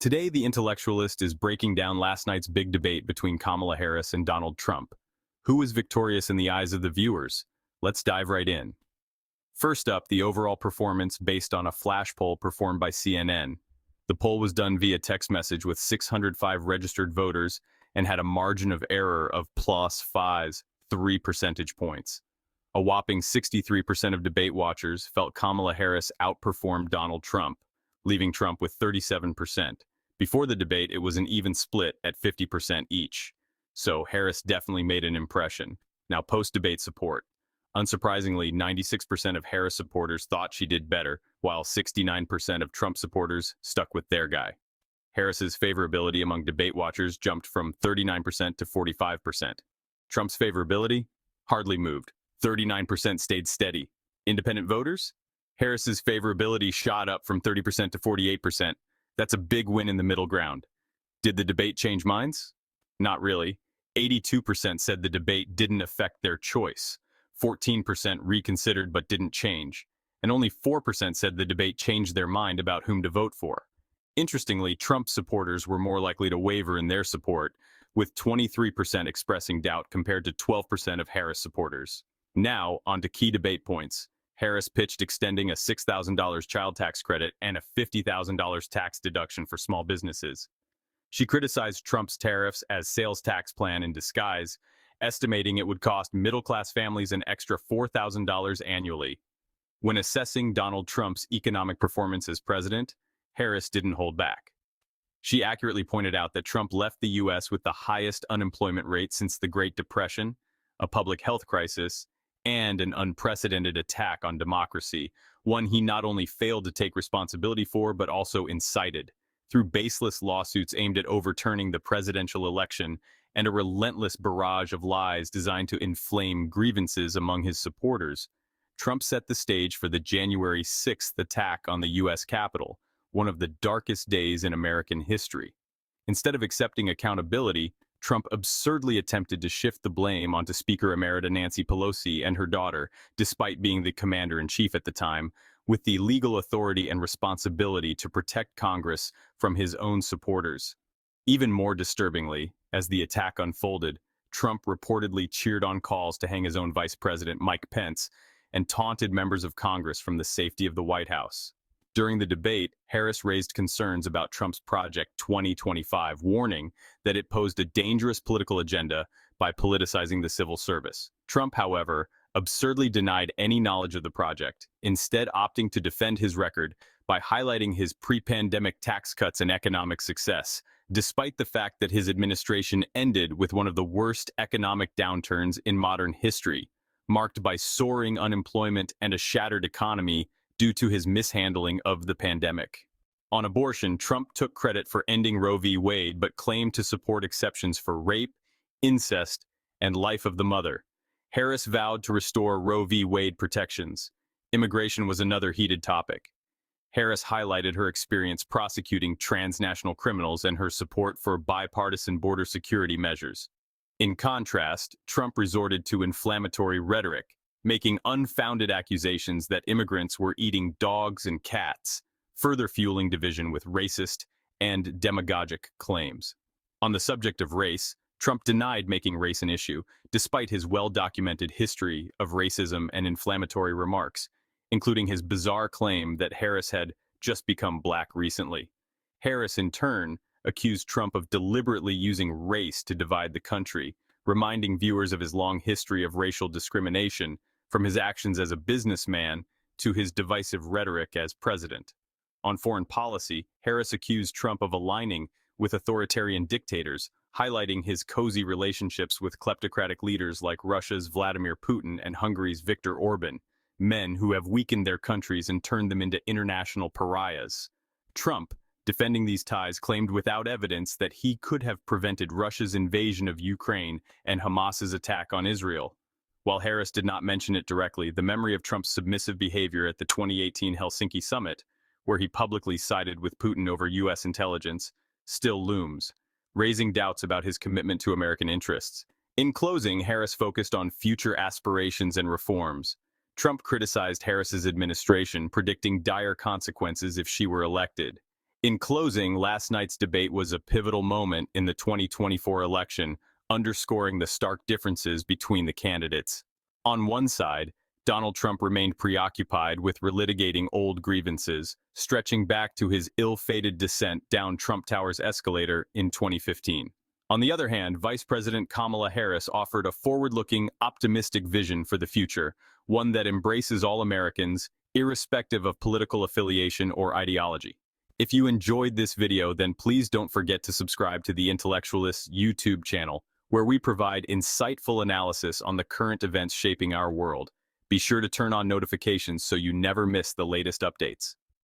Today, the intellectualist is breaking down last night's big debate between Kamala Harris and Donald Trump. Who was victorious in the eyes of the viewers? Let's dive right in. First up, the overall performance based on a flash poll performed by CNN. The poll was done via text message with 605 registered voters and had a margin of error of +3 percentage points. A whopping 63% of debate watchers felt Kamala Harris outperformed Donald Trump, leaving Trump with 37%. Before the debate, it was an even split at 50% each. So Harris definitely made an impression. Now, post-debate support. Unsurprisingly, 96% of Harris supporters thought she did better, while 69% of Trump supporters stuck with their guy. Harris's favorability among debate watchers jumped from 39% to 45%. Trump's favorability hardly moved. 39% stayed steady. Independent voters? Harris's favorability shot up from 30% to 48%. That's a big win in the middle ground. Did the debate change minds? Not really. 82% said the debate didn't affect their choice. 14% reconsidered but didn't change. And only 4% said the debate changed their mind about whom to vote for. Interestingly, Trump supporters were more likely to waver in their support, with 23% expressing doubt compared to 12% of Harris supporters. Now, on to key debate points. Harris pitched extending a $6,000 child tax credit and a $50,000 tax deduction for small businesses. She criticized Trump's tariffs as sales tax plan in disguise, estimating it would cost middle-class families an extra $4,000 annually. When assessing Donald Trump's economic performance as president, Harris didn't hold back. She accurately pointed out that Trump left the U.S. with the highest unemployment rate since the Great Depression, a public health crisis, and an unprecedented attack on democracy, one he not only failed to take responsibility for but also incited, through baseless lawsuits aimed at overturning the presidential election and a relentless barrage of lies designed to inflame grievances among his supporters. Trump set the stage for the January 6th attack on the U.S. Capitol, one of the darkest days in American history. Instead of accepting accountability, Trump absurdly attempted to shift the blame onto Speaker Emerita Nancy Pelosi and her daughter, despite being the commander-in-chief at the time, with the legal authority and responsibility to protect Congress from his own supporters. Even more disturbingly, as the attack unfolded, Trump reportedly cheered on calls to hang his own Vice President Mike Pence and taunted members of Congress from the safety of the White House. During the debate, Harris raised concerns about Trump's Project 2025, warning that it posed a dangerous political agenda by politicizing the civil service. Trump, however, absurdly denied any knowledge of the project, instead opting to defend his record by highlighting his pre-pandemic tax cuts and economic success, despite the fact that his administration ended with one of the worst economic downturns in modern history, marked by soaring unemployment and a shattered economy due to his mishandling of the pandemic. On abortion, Trump took credit for ending Roe v. Wade but claimed to support exceptions for rape, incest, and life of the mother. Harris vowed to restore Roe v. Wade protections. Immigration was another heated topic. Harris highlighted her experience prosecuting transnational criminals and her support for bipartisan border security measures. In contrast, Trump resorted to inflammatory rhetoric, making unfounded accusations that immigrants were eating dogs and cats, further fueling division with racist and demagogic claims. On the subject of race, Trump denied making race an issue, despite his well-documented history of racism and inflammatory remarks, including his bizarre claim that Harris had just become black recently. Harris, in turn, accused Trump of deliberately using race to divide the country, reminding viewers of his long history of racial discrimination, from his actions as a businessman to his divisive rhetoric as president. On foreign policy, Harris accused Trump of aligning with authoritarian dictators, highlighting his cozy relationships with kleptocratic leaders like Russia's Vladimir Putin and Hungary's Viktor Orban, men who have weakened their countries and turned them into international pariahs. Trump, defending these ties, claimed without evidence that he could have prevented Russia's invasion of Ukraine and Hamas's attack on Israel. While Harris did not mention it directly, the memory of Trump's submissive behavior at the 2018 Helsinki summit, where he publicly sided with Putin over U.S. intelligence, still looms, raising doubts about his commitment to American interests. In closing, Harris focused on future aspirations and reforms. Trump criticized Harris's administration, predicting dire consequences if she were elected. In closing, last night's debate was a pivotal moment in the 2024 election, underscoring the stark differences between the candidates. On one side, Donald Trump remained preoccupied with relitigating old grievances, stretching back to his ill-fated descent down Trump Tower's escalator in 2015. On the other hand, Vice President Kamala Harris offered a forward-looking, optimistic vision for the future, one that embraces all Americans, irrespective of political affiliation or ideology. If you enjoyed this video, then please don't forget to subscribe to the Intellectualists YouTube channel, where we provide insightful analysis on the current events shaping our world. Be sure to turn on notifications so you never miss the latest updates.